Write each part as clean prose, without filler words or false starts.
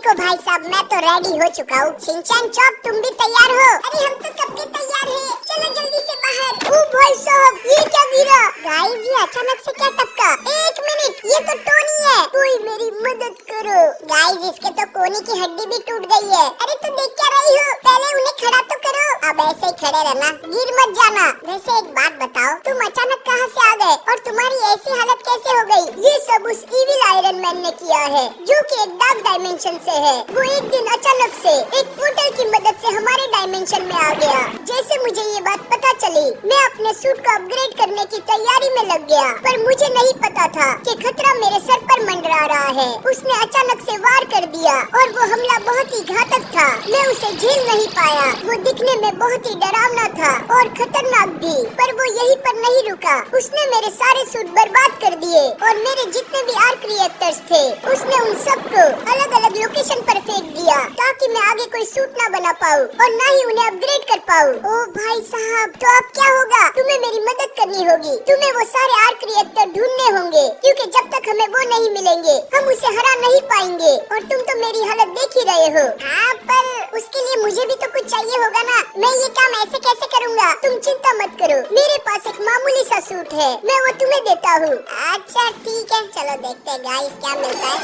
देखो भाई साहब, मैं तो रेडी हो चुका हूँ। शिनचैन चॉप, तुम भी तैयार हो? अरे हम तो कब के तैयार हैं। चलो जल्दी से बाहर। ओ भाई साहब, ये क्या गिरा? गाइस, ये अचानक से क्या टपका? एक मिनट, ये तो टोनी है। कोई मेरी मदद करो। गाइस, इसके तो कोनी की हड्डी भी टूट गई है। अरे तो देख क्या रही हो? पहले उन्हें खड़ा तो करो। अब ऐसे ही खड़े रहना, गिर मत जाना। वैसे एक बात बताओ, तुम अचानक कहाँ से आ गए और तुम्हारी ऐसी हालत कैसे हो गई? ये सब उस इविल आयरन मैन ने किया है, जो कि एक डार्क डायमेंशन से है। वो एक दिन अचानक से एक पोर्टल की मदद से हमारे डायमेंशन में आ गया। जैसे मुझे ये बात पता चली, मैं अपने सूट को अपग्रेड करने की तैयारी में लग गया, पर मुझे नहीं पता था कि खतरा मेरे सर पर मंडरा रहा है। उसने अचानक से वार कर दिया और वो हमला बहुत ही घातक था। मैं उसे झेल नहीं पाया। वो दिखने में बहुत ही डरावना था और खतरनाक भी, पर वो यहीं पर नहीं रुका। उसने मेरे सारे सूट बर्बाद कर दिए और मेरे जितने भी आर्क रिएक्टर्स थे, उसने उन सबको अलग अलग लोकेशन पर फेंक दिया, ताकि मैं आगे कोई सूट ना बना पाऊँ और ना ही उन्हें अपग्रेड कर पाऊँ। ओ भाई साहब, तो अब क्या होगा? तुम्हें मेरी मदद करनी होगी। तुम्हें वो सारे आर्क रिएक्टर ढूंढने होंगे, क्योंकि जब तक हमें वो नहीं मिलेंगे, हम उसे हरा नहीं पाएंगे। और तुम तो मेरी हालत देख ही रहे हो। हाँ, पर उसके लिए मुझे भी तो कुछ चाहिए होगा ना। मैं ये काम ऐसे कैसे करूँगा? तुम चिंता मत करो, मेरे पास एक मामूली सा सूट है, मैं वो तुम्हें देता हूँ। अच्छा ठीक है, चलो देखते हैं गाइस क्या मिलता है।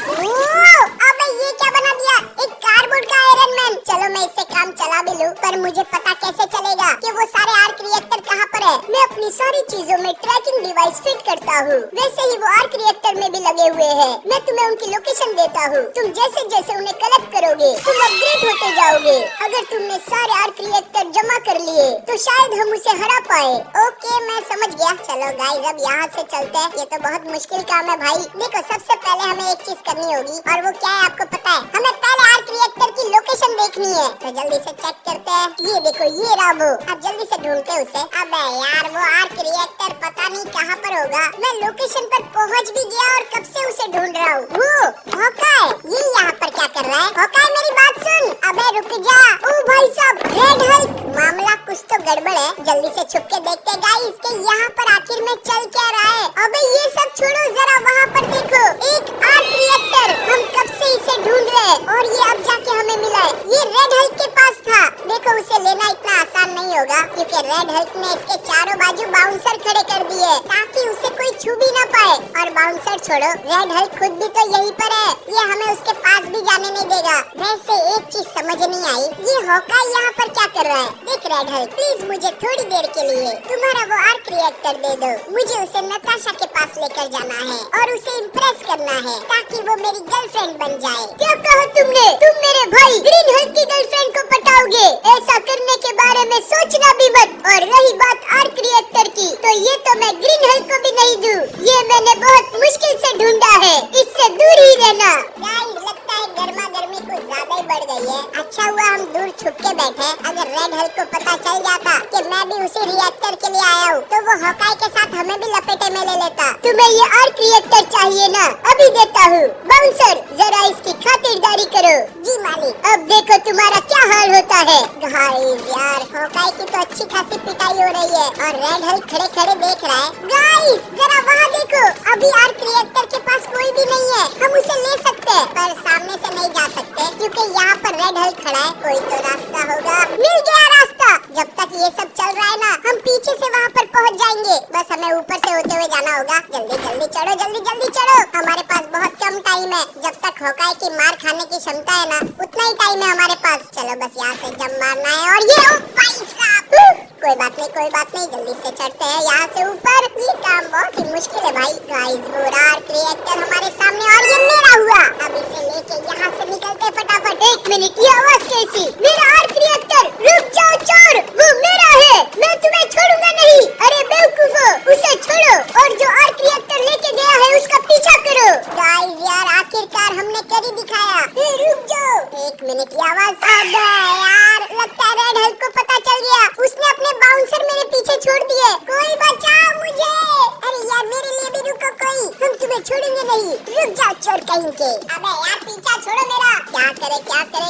अबे ये क्या बना दिया? एक कार्डबोर्ड का आयरन मैन। चलो मैं इससे काम चला भी लूं, पर मुझे पता कैसे चलेगा कि वो सारे आर्क रिएक्टर कहाँ पर है? मैं अपनी सारी चीजों में ट्रैकिंग डिवाइस फिट करता हूँ। वैसे ही वो आर्क रिएक्टर में भी लगे हुए हैं। मैं तुम्हें उनकी लोकेशन देता हूँ। तुम जैसे जैसे उन्हें कलेक्ट करोगे, तुम अपग्रेड होते जाओगे। अगर तुमने सारे आर्क रिएक्टर जमा कर लिए, तो शायद हम उसे हरा पाए। ओके, मैं समझ गया। चलो गाइस, अब यहाँ से चलते हैं। ये तो बहुत मुश्किल काम है भाई। देखो, सबसे पहले हमें एक चीज करनी होगी, और वो क्या है आपको पता है? हमें पहले आर्क रिएक्टर की लोकेशन देखनी है। तो जल्दी से चेक करते हैं। ये देखो, ये रहा वो। अब जल्दी से ढूंढते हैं उसे। अबे यार, वो आर्क रिएक्टर पता नहीं कहाँ पर होगा। मैं लोकेशन पर पहुँच भी गया और कब से उसे ढूंढ रहा हूँ। वो हॉकाय, ये यहाँ पर क्या कर रहा है? हॉकाय, मेरी बात सुन। अबे रुक जा। ओ भाई साहब, रेड हल्क, मामला कुछ तो गड़बड़ है। जल्दी से छुप के देखते हैं गाइस कि यहाँ पर आखिर में चल क्या रहा है। अबे ये सब छोड़ो, जरा वहाँ पर देखो, एक आर्क रिएक्टर। हम कब से इसे ढूंढ रहे हैं और ये अब जाके हमें मिला है। ये रेड हल्क के पास था। देखो, उसे लेना इतना आसान नहीं होगा, क्योंकि रेड हल्क ने इसके चारों बाजू बाउंसर खड़े कर दिए, ताकि उसे कोई छू भी ना पाए। और बाउंसर छोड़ो, रेड हल्क खुद भी तो यहीं पर है। ये हमें उसके पास भी जाने नहीं देगा। वैसे एक चीज समझ नहीं आई, ये हॉकाय यहाँ पर क्या कर रहा है? देख रेड हल्क, प्लीज मुझे थोड़ी देर के लिए तुम्हारा वो आर्क रिएक्टर दे दो। मुझे उसे नताशा के पास लेकर जाना है और उसे इम्प्रेस करना है, ताकि वो मेरी गर्लफ्रेंड बन जाए। क्या कहा तुमने? तुम मेरे भाई ग्रीन हल्क की गर्लफ्रेंड को पटाओगे? ऐसा करने के बारे में सोचना भी मत। और रही बात आर्क रिएक्टर की, तो ये तो मैं ग्रीन हल्क को भी नहीं दूं। ये मैंने बहुत मुश्किल से ढूंढा है, इससे दूर ही रहना। गाइस, लगता है गर्मा गर्मी कुछ ज्यादा ही बढ़ गई है। अच्छा हुआ हम दूर छुप के बैठे। अगर रेड हल्क को पता चल जाता कि मैं भी उसी रिएक्टर के लिए आया हूँ, तो वो हॉकाय के साथ हमें भी लपेटे में ले लेता। तुम्हें ये आर्क रिएक्टर चाहिए ना? अभी देता हूँ। बाउंसर, जरा इसकी खातिरदारी करो। जी मालिक। अब देखो तुम्हारा क्या हाल होता है। गाइस यार, हॉकाय की तो अच्छी खासी पिटाई हो रही है और रेड हल्क खड़े खड़े देख रहा है। गाइस, जरा वहाँ देखो, अभी आर्क रिएक्टर के पास कोई भी नहीं है। हम उसे ले सकते हैं, पर सामने से नहीं जा सकते, क्योंकि यहाँ पर रेड हल्क खड़ा है। कोई तो रास्ता होगा। मिल गया रास्ता। जब तक ये सब चल रहा है ना, हम पीछे से वहाँ पर पहुँच जाएंगे। बस हमें ऊपर से होते हुए जाना होगा। जल्दी जल्दी चढ़ो, जल्दी जल्दी चढ़ो। हमारे पास बहुत कम टाइम है। जब तक हॉकाय की मार खाने की क्षमता है ना, उतना ही टाइम है हमारे पास। चलो बस यहाँ से जंप मारना है। और ये भाई साहब, कोई बात नहीं, कोई बात नहीं, जल्दी से चढ़ते हैं यहाँ से ऊपर। ये काम बहुत ही मुश्किल है भाई। गाइस, वो आर्क रिएक्टर हमारे सामने और ये मेरा हुआ। अब इसे लेके यहाँ से निकलते फटाफट। एक मिनट, ये आवाज कैसी? मेरा आर्क रिएक्टर! रुक जाओ चोर, वो मेरा है, मैं तुम्हें छोड़ूंगा नहीं। अरे बेवकूफो, उसे छोड़ो और जो आर्क रिएक्टर लेके गया है उसका पीछा करो। गाइस यार, आखिरकार हमने कर ही दिखाया। रुक जाओ, एक मिनट, ये आवाज। अबे यार, लगता है रेड हल्क को पता चल गया। उसने अपने बाउंसर मेरे पीछे छोड़ दिए। कोई बचाओ मुझे। अरे यार, मेरे लिए भी रुको कोई, हम तुम्हें छोड़ेंगे नहीं। रुक जाओ चोर कहीं के। अबे यार, पीछा छोड़ो मेरा। क्या करे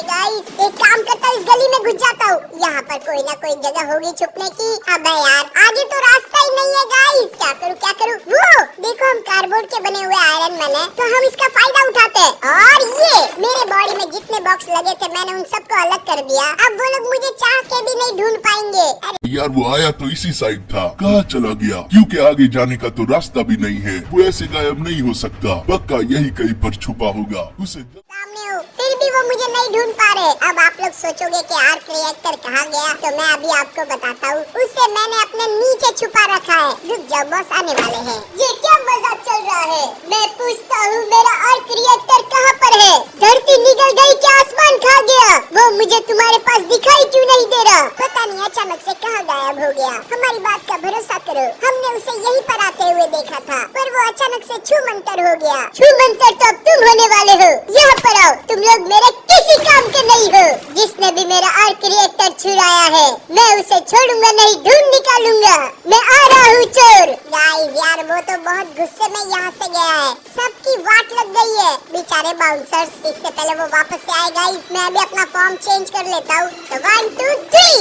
गाइस, एक काम करता हूँ, इस गली में घुस जाता हूँ। यहाँ पर कोई ना कोई जगह होगी छुपने की। अबे यार, आगे तो रास्ता ही नहीं है गाइस। क्या करूँ? वो देखो, हम कार्डबोर्ड के बने हुए आयरन मैन है, तो हम इसका फायदा उठाते हैं। और ये मेरे बॉडी में जितने जितने बॉक्स लगे थे मैंने उन सबको अलग कर दिया। अब वो लोग मुझे चाह के भी नहीं ढूंढ पाएंगे। यार वो आया तो इसी साइड था, कहाँ चला गया? क्योंकि आगे जाने का तो रास्ता भी नहीं है, वो ऐसे गायब नहीं हो सकता, पक्का यही कहीं पर छुपा होगा। उसे सामने हो, फिर भी वो मुझे नहीं ढूंढ पा रहे। अब आप लोग सोचोगे कि आर्क रिएक्टर कहाँ गया, तो मैं अभी आपको बताता हूँ। उसे मैंने अपने नीचे छुपा रखा है। रुक जाओ, बॉस आने वाले हैं। ये क्या मजाक चल रहा है? मैं पूछता हूँ मेरा आर्क रिएक्टर कहाँ पर है? धरती निकल गई क्या आसमान खा गया? वो मुझे तुम्हारे पास दिखाई क्यों नहीं दे रहा? पता नहीं अचानक से कहाँ गायब हो गया। हमारी बात का भरोसा करो, हमने उसे यहीं पर आते हुए देखा था, पर वो अचानक से छूमंतर हो गया। छूमंतर तो अब तुम होने वाले हो। यहाँ पर आओ, तुम लोग मेरे किसी काम के नहीं हो। जिसने भी मेरा आर्क रिएक्टर चुराया है मैं उसे छोड़ूंगा नहीं, ढूंढ निकालूंगा। मैं आ रहा हूँ चोर। गाइस यार वो तो बहुत गुस्से में यहाँ से गया है, सबकी वाट लग गई है। बेचारे बाउंसर्स, इससे पहले वो वापस से आए। गाइस मैं अभी अपना फॉर्म चेंज कर लेता हूँ। तो 1 2 3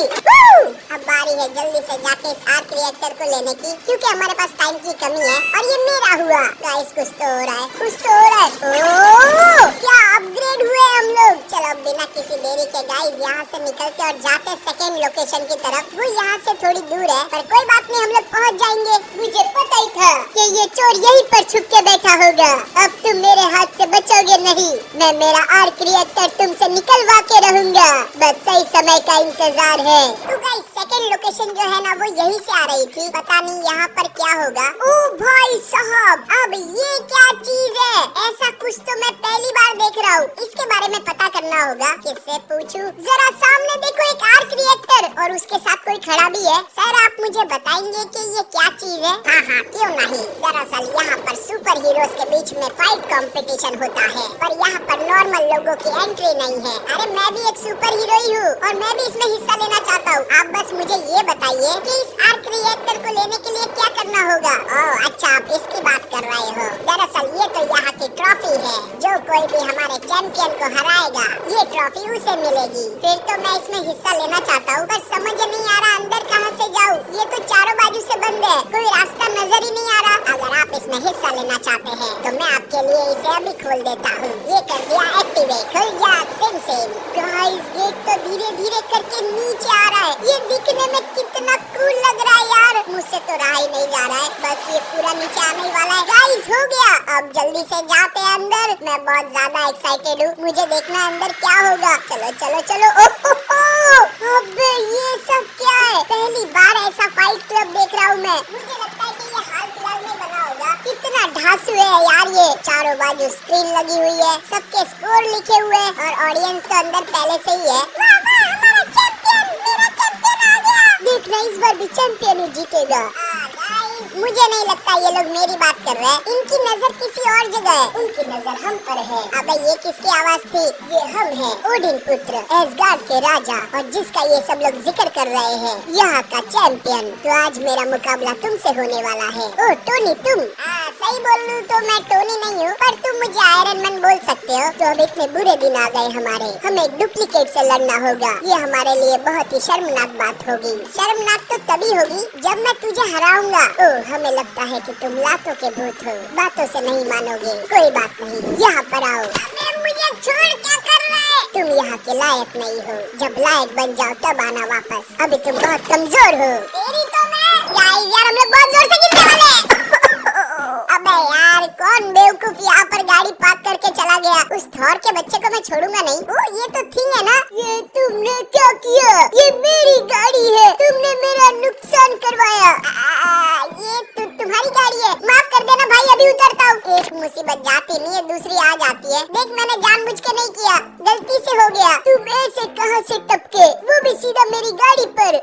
अब बारी है जल्दी से जाके इस आर्क रिएक्टर को लेने की, क्योंकि हमारे पास टाइम की कमी है और ये मेरा हुआ। गाइस कुछ तो हो रहा है, कुछ तो हो रहा है। ओह क्या अपग्रेड हुए हम लोग। चलो बिना किसी देरी के गाइस यहाँ से निकलते और जाते सेकंड लोकेशन की तरफ। वो यहाँ से थोड़ी दूर है, पर कोई बात नहीं, हम लोग पहुँच जाएंगे। मुझे पता ही था कि ये चोर यहीं पर छुप के बैठा होगा। अब तुम मेरे हाथ से बचोगे नहीं। मैं मेरा आर्क रिएक्टर तुमसे निकलवा के रहूंगा, बस सही समय का इंतजार है। तो गाइस सेकंड लोकेशन जो है ना वो यहीं से आ रही थी। पता नहीं यहाँ पर क्या होगा। ओ भाई साहब, अब ये क्या चीज है? ऐसा कुछ तो मैं पहली बार देख रहा हूँ। इसके बारे में पता करना होगा। किससे पूछूं? जरा सामने देखो, एक आर्क रिएक्टर और उसके साथ कोई खड़ा भी है। सर आप मुझे बताएंगे कि ये क्या चीज है? हाँ क्यों नहीं। दरअसल यहाँ पर सुपर हीरोज के बीच में फाइट कंपटीशन होता है, पर यहाँ पर नॉर्मल लोगों की एंट्री नहीं है। अरे मैं भी एक सुपर हीरो ही हूँ और मैं भी इसमें हिस्सा लेना चाहता हूँ। आप बस मुझे ये बताइए कि इस आर्क रिएक्टर को लेने के लिए क्या करना होगा? ओह अच्छा, आप इसकी बात कर रहे हो। दरअसल ये तो यहाँ की ट्रॉफी है। जो कोई भी हमारे चैंपियन को हराएगा ये ट्रॉफी उसे मिलेगी। फिर तो मैं इसमें हिस्सा लेना चाहता हूँ, पर समझ नहीं आ रहा अंदर कहाँ से जाऊँ। ये तो चारों बाजू से बंद है, कोई रास्ता नजर ही नहीं आ रहा। अगर आप इसमें हिस्सा लेना चाहते हैं तो मैं आपके लिए इसे अभी खोल देता हूँ। ये कर दिया एक्टिवेट, खुल गया सिम सिम। गाइस गेट तो धीरे धीरे करके नीचे आ रहा है। ये दिखने में कितना कूल लग रहा है यार, मुझसे तो रहा ही नहीं जा रहा है। बस ये पूरा नीचे आने वाला है। गाइस हो गया, अब जल्दी से जाते हैं अंदर। मैं बहुत ज्यादा एक्साइटेड हूँ, मुझे देखना है अंदर क्या होगा। चलो चलो चलो। अबे ये सब क्या है? पहली बार ऐसा फाइट क्लब देख रहा हूँ मैं। मुझे लगता है कि ये हाल फिलहाल में बना होगा। कितना ढांसू है यार ये। चारों बाजू स्क्रीन लगी हुई है, सबके स्कोर लिखे हुए हैं और ऑडियंस तो अंदर पहले से ही है। हमारा चैंपियन, मेरा चैंपियन आ गया। देखना इस बार भी चैंपियन ही जीतेगा। मुझे नहीं लगता ये लोग मेरी बात कर रहे हैं। इनकी नजर किसी और जगह है, उनकी नजर हम पर है। अबे ये किसकी आवाज थी? ये हम हैं, ओडिन पुत्र, एसगार्ड के राजा, और जिसका ये सब लोग जिक्र कर रहे हैं, यहाँ का चैंपियन। तो आज मेरा मुकाबला तुमसे होने वाला है। ओ टोनी तुम? सही बोल लूं तो मैं टोनी नहीं हूँ, पर तुम मुझे आयरन मैन बोल सकते हो। तो अब इतने बुरे दिन आ गए हमारे, हमें डुप्लीकेट से लड़ना होगा। ये हमारे लिए बहुत ही शर्मनाक बात होगी। शर्मनाक तो तभी होगी जब मैं तुझे हराऊंगा। हमें लगता है कि तुम लातों के भूत हो, बातों से नहीं मानोगे। कोई बात नहीं, यहाँ पर आओ। मुझे छोड़ क्या कर रहा है? तुम यहाँ के लायक नहीं हो, जब लायक बन जाओ तब आना वापस। अभी तुम बहुत कमजोर हो। तेरी तो मैं यार हम लोग बहुत जोर से गिरने वाले हैं। अबे यार कौन बेवकूफ यहाँ पर गाड़ी पार्क करके चला गया? उस थॉर के बच्चे को मैं छोड़ूंगा नहीं। ओ ये तो थिंग है ना। ये तुमने क्या किया? ये मेरी गाड़ी है, तुमने मेरा नुकसान करवाया। ये तो तुम्हारी गाड़ी है, माफ कर देना भाई, अभी उतरता हूँ। एक मुसीबत जाती नहीं है दूसरी आ जाती है। देख मैंने जानबूझ के नहीं किया, गलती से हो गया। तुम ऐसे कहाँ से टपके, वो भी सीधा मेरी गाड़ी पर?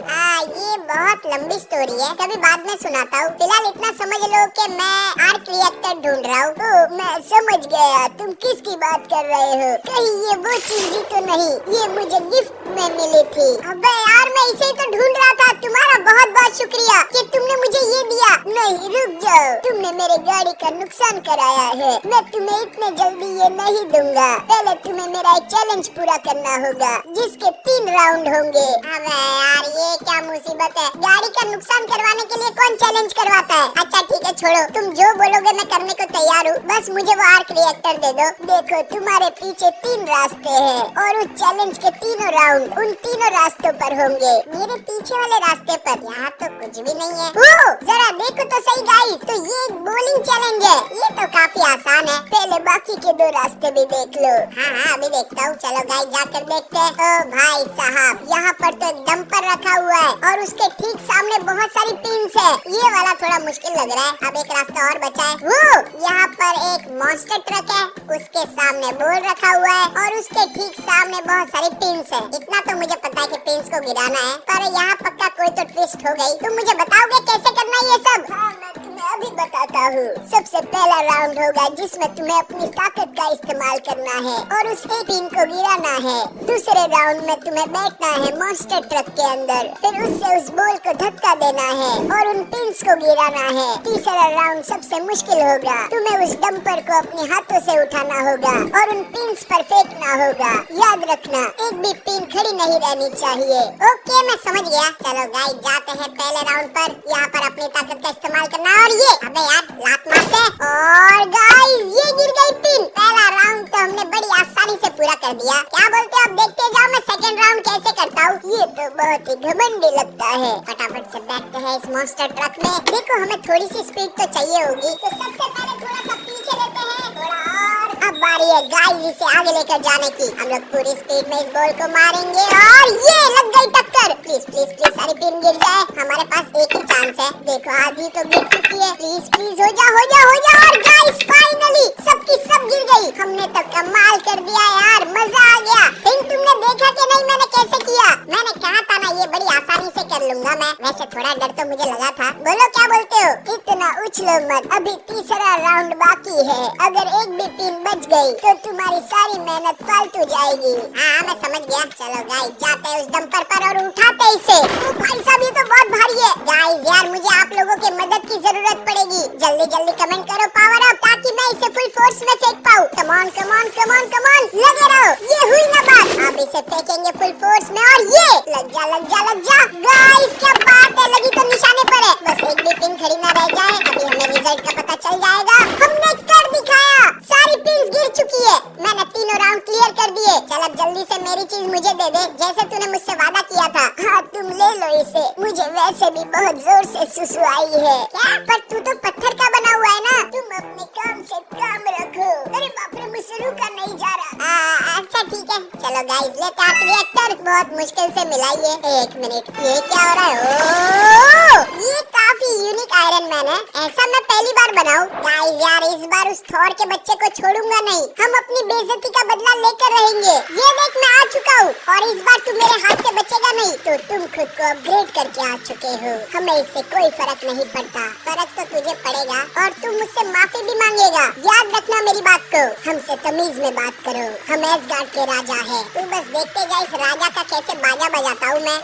ये बहुत लंबी स्टोरी है, कभी बाद में सुनाता हूँ। फिलहाल इतना समझ लो कि मैं आर्क रिएक्टर ढूंढ रहा हूँ। मैं समझ गया तुम किसकी बात कर रहे हो। कहीं ये वो चीज ही तो नहीं, ये मुझे गिफ्ट में मिली थी। अबे यार मैं इसे ही तो ढूंढ रहा था। तुम्हारा बहुत बहुत शुक्रिया कि तुमने मुझे ये दिया। नहीं रुक जाओ, तुमने मेरे गाड़ी का नुकसान कराया है, मैं तुम्हें इतने जल्दी ये नहीं दूंगा। पहले तुम्हें मेरा एक चैलेंज पूरा पूरा करना होगा, जिसके 3 राउंड होंगे। अबे यार ये क्या मुसीबत है, गाड़ी का नुकसान करवाने के लिए कौन चैलेंज करवाता है। अच्छा ठीक है छोड़ो, तुम जो बोलोगे मैं करने को तैयार हूँ, बस मुझे वो आर्क रिएक्टर दे दो। देखो तुम्हारे पीछे 3 रास्ते हैं और उस चैलेंज के तीनों राउंड उन तीनों रास्तों पर होंगे। मेरे पीछे वाले रास्ते पर यहाँ तो कुछ भी नहीं है। ओ जरा देखो तो सही गाइस, तो ये एक बॉलिंग चैलेंज है। ये तो काफी आसान है, पहले बाकी के 2 रास्ते भी देख लो। हाँ अभी देखता हूँ, चलो गाइस जाकर देखते हैं। ओ भाई साहब, यहाँ पर तो एक डंपर रखा हुआ है और उसके ठीक सामने बहुत सारी पिन्स है। ये वाला थोड़ा मुश्किल लग रहा है। अब एक रास्ता और बचा है। वो यहाँ पर एक मॉन्स्टर ट्रक है, उसके सामने बोल रखा हुआ है और उसके ठीक सामने बहुत सारी पिन्स है। इतना तो मुझे पता है कि पिन्स को गिराना है, पर यहाँ पक्का कोई तो ट्विस्ट हो गई। तुम मुझे बताओगे कैसे करना है ये सब? हाँ मैं तुम्हें अभी बताता हूँ। सबसे पहला राउंड होगा जिसमें तुम्हें अपनी ताकत का इस्तेमाल करना है और उस एक पिन को गिराना है। दूसरे राउंड में तुम्हें बैठना है मॉन्स्टर ट्रक के अंदर, फिर उससे उस बॉल को धक्का देना है और उन पिन्स को गिराना है। तीसरा राउंड सबसे मुश्किल होगा, तुम्हें उस डंपर को अपने हाथों से उठाना होगा और उन पिन्स पर फेंकना होगा। याद रखना एक भी पिन खड़ी नहीं रहनी चाहिए। ओके मैं समझ गया। चलो गाइस जाते हैं पहले राउंड पर। यहाँ पर अपनी ताकत का इस्तेमाल करना और ये अबे यार लात मारते और गाइस ये गिर गई पिन। पहला राउंड तो हमने बड़ी आसानी से पूरा कर दिया। क्या बोलते हो? अब देखते जाओ मैं सेकंड राउंड कैसे करता हूँ। ये तो बहुत ही घमंडी लगता है। फटाफट से बैठते हैं इस मॉन्स्टर ट्रक में। देखो हमें थोड़ी सी स्पीड तो चाहिए होगी, तो सबसे पहले थोड़ा सा पीछे लेते हैं, थोड़ा और। अब बारी है गाइस इसे आगे लेकर जाने की। हम लोग पूरी स्पीड में इस बॉल को मारेंगे और ये लग गई टक्कर। प्लीज प्लीज प्लीज सारी पिन गिर जाए, हमारे पास एक ही चांस है। देखो आधी तो गिर चुकी है। प्लीज प्लीज हो जा हो जा हो जा। और गाइस फाइनली सबकी सब गिर गई। हमने तो कमाल कर दिया यार, मजा आ गया। लेकिन तुमने देखा कि नहीं मैंने कैसे किया? मैंने कहा था ना ये बड़ी आसानी से कर लूंगा मैं। वैसे थोड़ा डर तो मुझे लगा था। बोलो क्या बोलते हो? इतना उछलो मत, अभी तीसरा राउंड बाकी है। अगर एक भी पिन बच गई तो तुम्हारी सारी मेहनत फालतू जाएगी। हाँ मैं समझ गया। चलो गाइस जाते हैं उस डंपर पर और उठाते इसे। ओ भाई साहब ये तो बहुत भारी है। गाइस यार मुझे आप लोगों की मदद की जरूरत पड़ेगी। जल्दी जल्दी कमेंट करो पावर अप, ताकि मैं इसे फुल फोर्स में फेंक पाऊँ। Come on come on come on come on, लगे रहो। ये हुई ना बात, अब इसे फेंकेंगे फुल फोर्स में और ये लग जा लग जा लग जा। गाइस क्या बात है, लगी तो निशाने पर है। बस एक भी पिन खड़ी ना रह जाए। अभी हमें रिजल्ट का पता चल जाएगा। हमने कर दिखाया, सारी पिन गिर चुकी है। मैंने तीनों राउंड क्लियर कर दिए। चल अब जल्दी से मेरी चीज मुझे दे दे, जैसे तूने मुझसे वादा किया था। हाँ तुम ले लो इसे, मुझे वैसे भी बहुत जोर से सुसु आई है। क्या? पर तू तो पत्थर का बना हुआ है ना। तुम अपने काम से काम रखो। अरे बाप रे मुझसे रुका नहीं जा रहा। अच्छा ठीक है। चलो गाइस लेते हैं रिएक्टर, बहुत मुश्किल से मिला ये। एक मिनट, ये क्या हो रहा है? ओह ये काफी यूनिक आयरन मैन है, ऐसा मैं पहली बार बनाऊं। गाइस यार इस बार उस थॉर के बच्चे को छोड़ूंगा नहीं। हम अपनी बेइज्जती का बदला लेकर रहेंगे। ये देख मैं आ चुका हूँ और इस बार तू मेरे हाथ से बचेगा नहीं। तो तुम खुद को अपग्रेड करके आ चुके हो, हमें इससे कोई फर्क नहीं पड़ता। फर्क तो तुझे पड़ेगा और तुम मुझसे माफी भी मांगेगा। याद रखना मेरी बात को, हमसे तमीज में बात करो। हम एसगार्ड के राजा है। तू बस देखते जा इस राजा का कैसे बाजा बजाता हूँ मैं।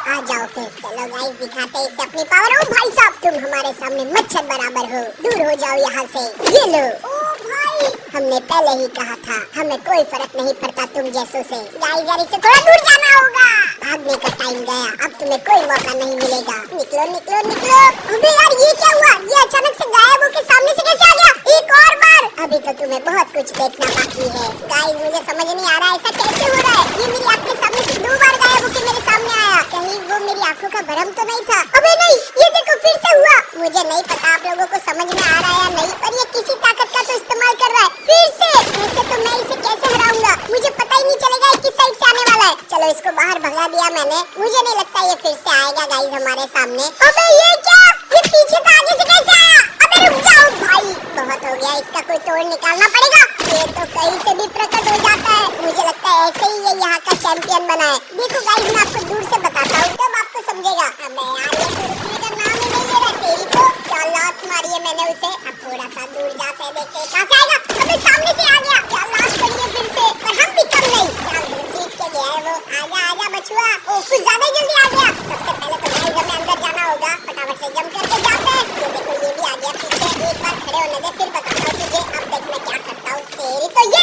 आ जाओ फिर। चलो गाइस दिखाते हैं इसे अपनी पावर। ओ भाई साहब तुम हमारे सामने मच्छर बराबर हो, दूर हो जाओ यहाँ से। ये लो। ओ भाई हमने पहले ही कहा था, हमें कोई फर्क नहीं पड़ता तुम जैसों से। गाइस यार इससे थोड़ा दूर जाना होगा। भागने का टाइम गया, अब तुम्हें कोई मौका नहीं मिलेगा। निकलो निकलो निकलो। अबे यार ये क्या हुआ? ये अचानक से गायब होके सामने से कैसे आ गया? एक और बार। अभी तो तुम्हें बहुत कुछ देखना बाकी है। गाइस मुझे समझ नहीं आ रहा ऐसा कैसे हो रहा है। ये मेरी आँख के सामने से 2 बार गायब होके मेरे सामने आया। कहीं वो मेरी आंखों का भ्रम तो नहीं था? अबे नहीं, ये देखो फिर से हुआ। मुझे नहीं पता आप लोगों को समझ में आ रहा है या नहीं, पर ये किसी ताकत का तो इस्तेमाल कर रहा है फिर से। ऐसे तो मैं इसे कैसे हराऊंगा? मुझे पता ही नहीं चलेगा ये किस साइड से आने वाला है। चलो इसको बाहर भगा दिया मैंने। मुझे नहीं लगता ये फिर से आएगा गाइस हमारे सामने। अबे ये क्या? ये पीछे से आगे से कैसे आया? अबे रुक जाओ भाई, बहुत हो गया, इसका कोई तोड़ निकालना पड़ेगा। ये तो कहीं से भी प्रकट हो जाता है। मुझे लगता है ऐसे ही ये यहाँ का चैंपियन बना है। देखो गाइस मैं आपको दूर से बताता हूँ तब आपको समझेगा। अबे यार ये तो रुकने का नाम ही नहीं ले रहा। तेरी तो क्या लात मारी है मैंने उसे। अब थोड़ा सा दूर जाते हैं, देखते कहाँ से आएगा। अबे सामने से आ गया। क्या लात पड़ी है फिर से, पर हम भी कम नहीं। क्या सीख के गया है वो। आजा आजा बछुआ। ओ कुछ ज्यादा जल्दी आ गया। सबसे पहले तो गाइस हमें अंदर जाना होगा। फटाफट से जंप करके जाते हैं। ये देखो ये भी आ गया पीछे। एक बार खड़े होने दे फिर बताता हूँ तुझे। अब देख मैं क्या करता हूँ। तेरी तो ये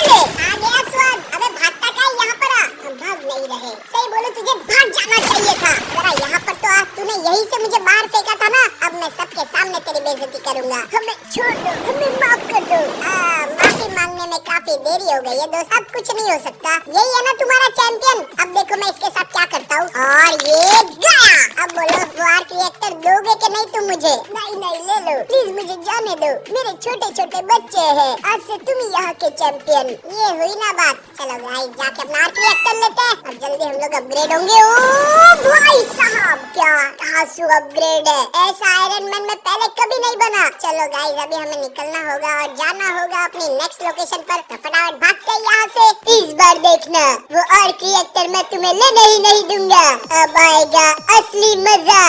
सबके सामने तेरी बेइज्जती करूंगा। हमें छोड़ दो, हमें माफ कर दो। माफी मांगने में काफी देरी हो गई है दोस्त, अब कुछ नहीं हो सकता। यही है ना तुम्हारा चैंपियन। अब देखो मैं इसके साथ क्या करता हूँ। और ये गया। अब बोलो वो आर्क रिएक्टर दोगे कि नहीं तुम मुझे? नहीं नहीं ले लो प्लीज, मुझे जाने दो, मेरे छोटे छोटे बच्चे हैं। आज से तुम यहाँ के चैंपियन। ये हुई ना बात। चलो गाइस जाके अपना आर्क रिएक्टर लेते हैं और जल्दी हम लोग अपग्रेड होंगे। ओ भाई साहब क्या आंसू अपग्रेड है, ऐसा आयरन मैन में पहले कभी नहीं बना। चलो गाइस अभी हमें निकलना होगा और जाना होगा अपनी नेक्स्ट लोकेशन पर। तो फटाफट भागते हैं यहाँ से। इस बार देखना वो आर्क रिएक्टर मैं तुम्हें लेने ही नहीं दूंगा। अब आएगा असली मजा।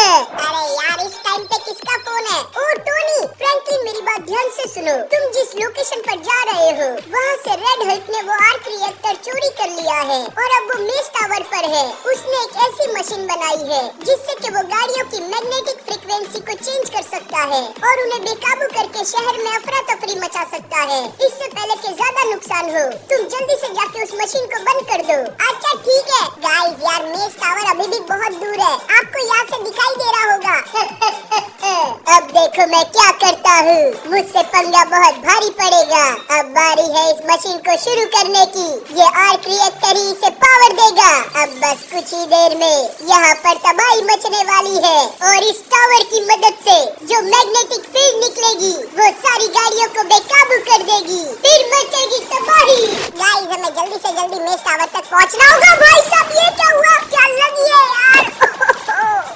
अरे यार इस टाइम पे किसका फोन है? ओ टोनी, फ्रैंकलिन मेरी बात ध्यान से सुनो। तुम जिस लोकेशन पर जा रहे हो वहाँ से रेड हल्क ने वो आर्क रिएक्टर चोरी कर लिया है और अब वो मेस टावर पर है। उसने एक ऐसी मशीन बनाई है जिससे कि वो गाड़ियों की मैग्नेटिक फ्रीक्वेंसी को चेंज कर सकता है और उन्हें बेकाबू करके शहर में अफरा तफरी मचा सकता है। इससे पहले कि ज्यादा नुकसान हो तुम जल्दी से जाके उस मशीन को बंद कर दो। अच्छा ठीक है गाइस, यार मेस टावर अभी भी बहुत दूर है, आपको यहाँ से दिखाई दे रहा होगा। अब देखो मैं क्या करता हूँ, मुझसे पंगा बहुत भारी पड़ेगा। अब बारी है इस मशीन को शुरू करने की। ये आर्क रिएक्टर ही इसे पावर देगा। अब बस कुछ ही देर में यहाँ पर तबाही मचने वाली है और इस टावर की मदद से जो मैग्नेटिक फील्ड निकलेगी वो सारी गाड़ियों को बेकाबू कर देगी, फिर मचेगी तबाही। गाइस हमें जल्दी से जल्दी मेस टावर तक पहुँचना होगा। भाई साहब ये क्या हुआ? क्या लगी है यार?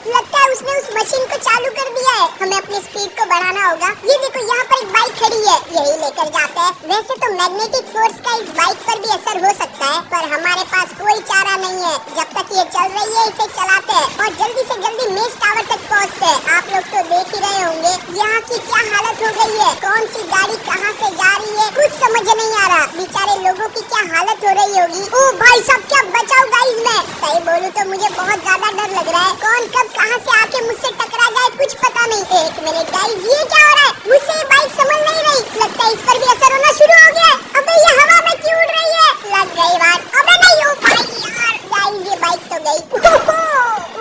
लगता है उसने उस मशीन को चालू कर दिया है। हमें अपनी स्पीड को बढ़ाना होगा। ये देखो यहाँ पर एक बाइक खड़ी है, यही लेकर जाते हैं। वैसे तो मैग्नेटिक फोर्स का इस बाइक पर भी असर हो सकता है पर हमारे पास कोई चारा नहीं है। जब तक ये चल रही है इसे चलाते हैं और जल्दी से जल्दी मेस टावर तक पहुँचते हैं। आप लोग तो देख ही रहे होंगे यहाँ की क्या हालत हो गई है। कौन सी गाड़ी कहाँ से जा रही है कुछ समझ नहीं आ रहा। बेचारे लोगों की क्या हालत हो रही होगी। ओ भाई साहब क्या बचाओ गाइस, मैं सही बोलूं तो मुझे बहुत ज्यादा डर लग रहा है। कौन कब कहां से आके मुझसे टकरा जाए कुछ पता नहीं। एक मिनट गाइस ये क्या हो रहा है? मुझसे ये बाइक संभल नहीं रही। लगता है इस पर भी असर होना शुरू हो गया। अबे ये हवा में क्यों उड़ रही है? लग गई बात। अबे नहीं हो भाई यार, गाइस ये बाइक तो गई।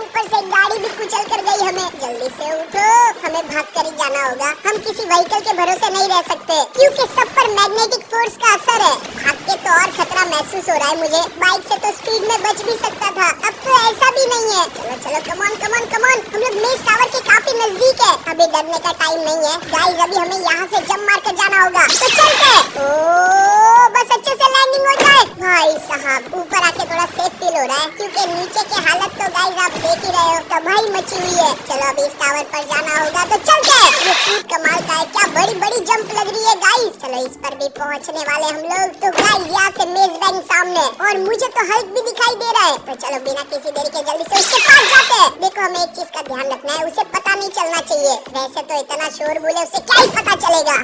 ऊपर से गाड़ी भी कुचल कर गई। हमें जल्दी से उठो, हमें भाग कर ही जाना होगा। हम किसी व्हीकल के भरोसे नहीं रह सकते क्योंकि सब पर मैग्नेटिक फोर्स का असर है। भाग के तो और खतरा महसूस हो रहा है मुझे। बाइक से तो स्पीड में बच भी सकता था, अब तो ऐसा भी नहीं है। चलो चलो कमॉन कमॉन कमॉन, हम लोग मेस टावर के काफी नजदीक है। अभी डरने का टाइम नहीं है गाइस, अभी हमें यहाँ से जंप मार कर जाना होगा। तो चलते। ओ बस अच्छे से लैंडिंग हो जाए। भाई साहब ऊपर आके थोड़ा सेफ फील हो रहा है क्योंकि नीचे की हालत तो गाइस आप देख ही रहे हो, तबाही मची हुई है। चलो अभी इस टावर पर जाना होगा तो चलते। ये सीट कमाल का है, क्या बड़ी बड़ी जंप लग रही है गाइस। चलो इस पर भी पहुँचने वाले हम लोग। तो गाइस यहाँ से मेज बैंक सामने और मुझे तो हल्क भी दिखाई दे रहा है। तो चलो बिना किसी देरी के जल्दी से उसके पास जाते हैं। देखो हमें एक चीज का ध्यान रखना है, उसे पता नहीं चलना चाहिए। वैसे तो इतना शोर बोले उसे क्या ही पता चलेगा।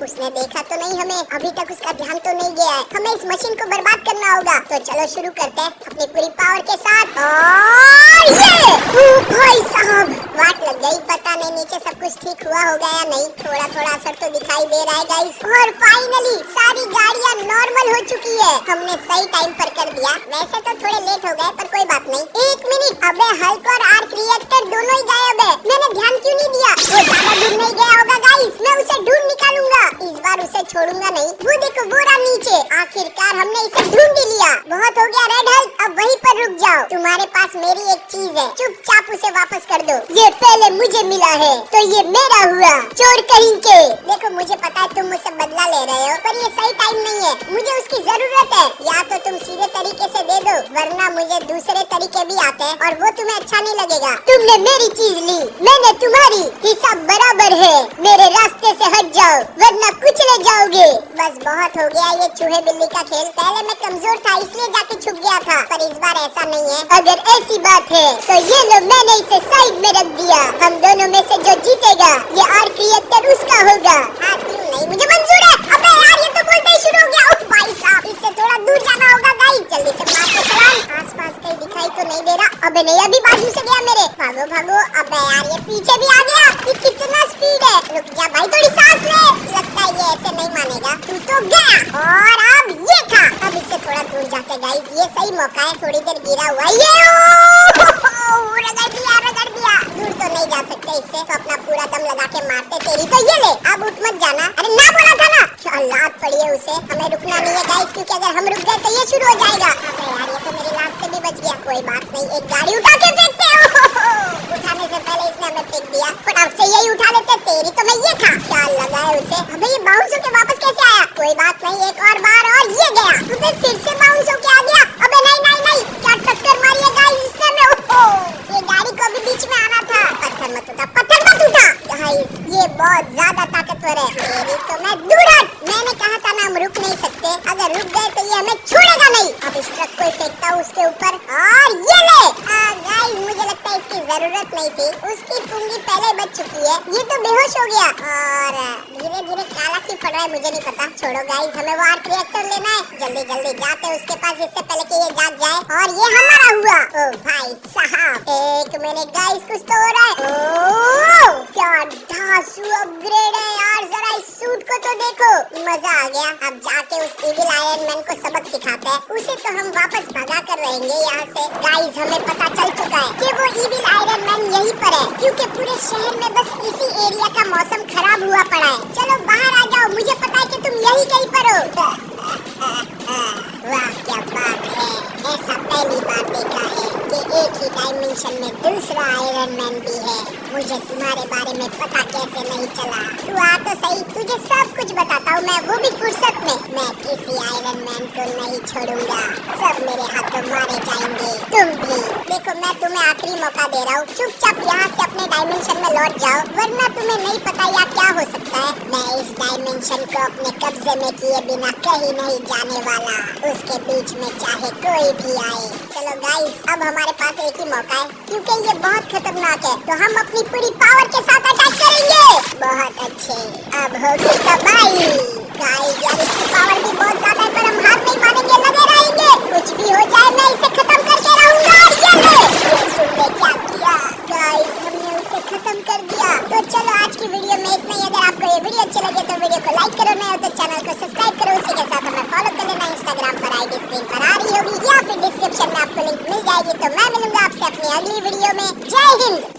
उसने देखा तो नहीं हमें, अभी तक उसका ध्यान तो नहीं गया है। हमें इस मशीन को बर्बाद करना होगा। तो चलो शुरू करते हैं अपनी पूरी पावर के साथ। और ये भाई साहब वाट लग गई। पता नहीं नीचे सब कुछ ठीक हुआ होगा या नहीं, थोड़ा थोड़ा असर तो दिखाई दे रहा है गाइस। और फाइनली सारी गाड़ियाँ नॉर्मल हो चुकी है। हमने सही टाइम पर कर दिया। वैसे तो थोड़े लेट हो गए पर कोई बात नहीं। एक मिनट, अबे हल्क और आर्क रिएक्टर दोनों ही गायब है। मैंने ध्यान क्यों नहीं दिया? वो ज्यादा दूर नहीं गया होगा गाइस, मैं उसे ढूंढ निकालूंगा। इस बार उसे छोड़ूंगा नहीं। वो देखो वो रहा नीचे। आखिरकार हमने इसे ढूंढ लिया। बहुत हो गया रेड हल्क, अब वहीं पर रुक जाओ। तुम्हारे पास मेरी एक चीज है, चुपचाप उसे वापस कर दो। ये पहले मुझे मिला है तो ये मेरा हुआ, चोर कहीं के। देखो मुझे पता है तुम मुझसे बदला ले रहे हो पर ये सही टाइम नहीं है, मुझे उसकी जरूरत है। या तो तुम सीधे तरीके से दे दो वरना मुझे दूसरे तरीके भी आते हैं और वो तुम्हें अच्छा नहीं लगेगा। तुमने मेरी चीज ली, मैंने तुम्हारी, हिसाब बराबर है। मेरे रास्ते से हट जाओ वरना कुचले जाओगे। बस बहुत हो गया ये चूहे बिल्ली का खेल। पहले मैं कमजोर था इसलिए जाके छुप गया था पर इस बार ऐसा नहीं है। अगर ऐसी बात है तो ये लो मैंने इसे साइड में रख दिया। हम दोनों में से जो जीतेगा ये आर्क रिएक्टर उसका होगा। क्यों नहीं, मुझे मंजूर है। अबे यार ये तो बोलते ही शुरू हो गया। भाई साहब इससे थोड़ा दूर जाना होगा गाइस। जल्दी से मार के चलाओ। आसपास कहीं दिखाई तो नहीं दे रहा। अबे नहीं अभी बाजू से गया मेरे। भागो भागो। अबे यार ये पीछे भी आ गया। ये कितना स्पीड है। रुक जा भाई थोड़ी सांस ले। लगता है ये ऐसे नहीं मानेगा। तू तो गया और अब ये था। अब इससे थोड़ा दूर जाते गाइस, ये सही मौका है। थोड़ी देर गिरा हुआ ये रगड़ दिया। दूर तो नहीं जा सकते इससे, तो अपना पूरा दम लगा के मारते तेरी तो ये ले। अब उठ मत जाना, अरे ना बोला था ना। क्या लात पड़ी है उसे, हमें रुकना नहीं है गाइस, क्योंकि अगर हम रुक गए तो ये शुरू हो जाएगा। अबे यार ये तो मेरी लात से भी बच गया। कोई बात नहीं, एक गाड़ी उठा के फेंकते हैं। उठाने से पहले इसने हमें फेंक दिया, फटाक से यही उठा लेते। तेरी तो मैं ये था। क्या लगा है उसे, अबे ये बाउंस होके वापस कैसे आया? कोई बात नहीं, एक और बार और ये गया। अबे फिर से बाउंस होके आ गया। अबे नहीं नहीं नहीं, क्या टक्कर मारी है गाइस इसने हमें। ये गाड़ी को भी बीच में आना था। पत्थर मत उठा, पत्थर मत उठा गाइस, ये बहुत ज्यादा ताकतवर है। तेरी तो मैं दूर हट। मैंने कहा था ना हम रुक नहीं सकते, अगर रुक गए तो ये हमें छोड़ेगा नहीं। अब इस ट्रक को फेंकता हूँ उसके ऊपर और ये ले। गाइस मुझे लगता है इसकी जरूरत नहीं थी, उसकी पुंगी पहले बच चुकी है। ये तो बेहोश हो गया और धीरे धीरे काला क्यों पड़ रहा है मुझे नहीं पता। छोड़ो गाइस, हमें वो आर्क रिएक्टर लेना है। जल्दी जल्दी जाते हैं उसके पास, इससे पहले कि ये जाग जाए। और ये हमारा हुआ। ओ भाई साहब, एक मिनट गाइस, कुछ तो हो रहा है। ओह क्या धांसू अपग्रेड है यार, जरा इस सूट को तो देखो, मजा आ गया। अब जाके उस इविल आयरन मैन को सबक सिखाते हैं। उसे तो हम वापस भगा कर रहेंगे यहाँ से। गाइस हमें पता चल चुका है कि वो इविल आयरन मैन यहीं पर है, क्योंकि पूरे शहर में बस इसी एरिया का मौसम खराब हुआ पड़ा है। चलो बाहर आ जाओ, मुझे पता है कि तुम यही कहीं पर हो। वाह क्या बात है, ऐसा पहली बार देखा है कि एक ही डायमेंशन में दूसरा आयरन मैन भी है। मुझे तुम्हारे बारे में पता कैसे नहीं चला? तू आ तो सही, तुझे सब कुछ बताता हूँ मैं, वो भी फुर्सत में। मैं किसी आयरन मैन को नहीं छोड़ूंगा, सब मेरे हाथों मारे जाएंगे। तुम भी देखो, मैं तुम्हें आखिरी मौका दे रहा हूँ, चुपचाप यहाँ से अपने डायमेंशन में लौट जाओ, वरना तुम्हें नहीं पता यहाँ क्या हो सकता है। मैं इस डायमेंशन को अपने कब्जे में किए बिना कहीं नहीं जाने वाला, उसके बीच में चाहे कोई भी आए। चलो गाइस, अब हमारे पास एक ही मौका है, क्योंकि ये बहुत खतरनाक है, तो हम अपनी पूरी पावर के साथ अटैक करेंगे। बहुत अच्छे, अब होगी तबाही। गाइस यार इसकी पावर भी बहुत ज्यादा है, पर हम हार नहीं मानेंगे, लगे रहेंगे। कुछ भी हो जाए मैं इसे खत्म करके रहूंगा। ये तुमने क्या किया गाइस, हमने उसे खत्म कर दिया। तो चलो आज की वीडियो में इतना ही। अगर आपको ये वीडियो अच्छी लगे तो वीडियो को लाइक करो, नहीं हो तो चैनल को सब्सक्राइब करो। उसी के साथ हमें फॉलो कर लेना। इंस्टाग्राम पर आईडी स्क्रीन पर आ रही होगी या फिर डिस्क्रिप्शन में आपको लिंक मिल जाएगी। तो मैं मिलूंगा आपसे अपनी अगली वीडियो में। जय हिंद।